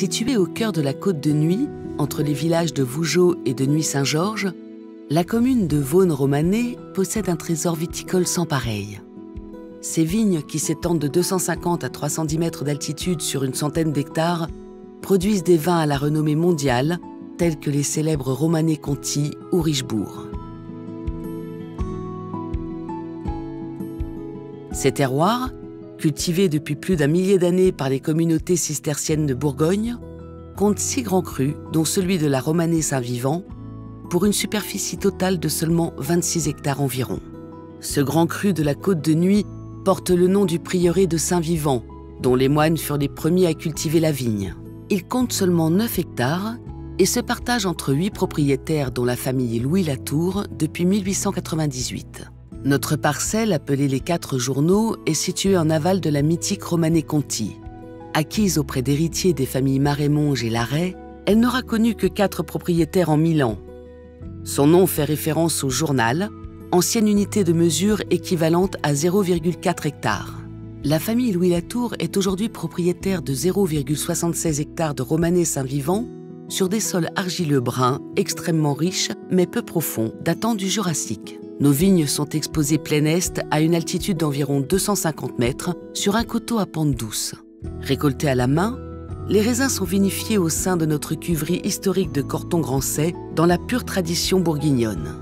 Située au cœur de la Côte de Nuits, entre les villages de Vougeot et de Nuits-Saint-Georges, la commune de Vaulnes-Romanée possède un trésor viticole sans pareil. Ces vignes, qui s'étendent de 250 à 310 mètres d'altitude sur une centaine d'hectares, produisent des vins à la renommée mondiale, tels que les célèbres Romanée Conti ou Richebourg. Ces terroirs, cultivés depuis plus d'un millier d'années par les communautés cisterciennes de Bourgogne, comptent 6 grands crus, dont celui de la Romanée Saint-Vivant, pour une superficie totale de seulement 26 hectares environ. Ce grand cru de la Côte de Nuits porte le nom du prieuré de Saint-Vivant, dont les moines furent les premiers à cultiver la vigne. Il compte seulement 9 hectares et se partage entre 8 propriétaires, dont la famille Louis Latour, depuis 1898. Notre parcelle, appelée les 4 Journaux, est située en aval de la mythique Romanée Conti. Acquise auprès d'héritiers des familles Marémonge et Larrey, elle n'aura connu que 4 propriétaires en 1000 ans. Son nom fait référence au journal, ancienne unité de mesure équivalente à 0,4 hectares. La famille Louis Latour est aujourd'hui propriétaire de 0,76 hectares de Romanée Saint-Vivant sur des sols argileux bruns, extrêmement riches mais peu profonds, datant du Jurassique. Nos vignes sont exposées plein est à une altitude d'environ 250 mètres sur un coteau à pente douce. Récoltés à la main, les raisins sont vinifiés au sein de notre cuverie historique de Corton-Grancey dans la pure tradition bourguignonne.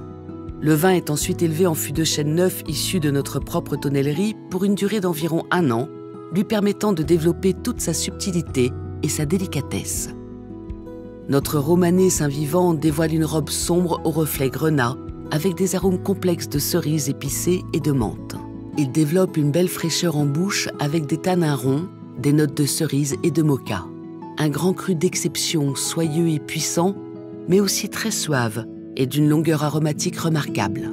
Le vin est ensuite élevé en fût de chêne neuf issu de notre propre tonnellerie pour une durée d'environ 1 an, lui permettant de développer toute sa subtilité et sa délicatesse. Notre Romanée Saint-Vivant dévoile une robe sombre au reflet grenat, avec des arômes complexes de cerises épicées et de menthe. Il développe une belle fraîcheur en bouche avec des tanins ronds, des notes de cerise et de moka. Un grand cru d'exception, soyeux et puissant, mais aussi très suave et d'une longueur aromatique remarquable.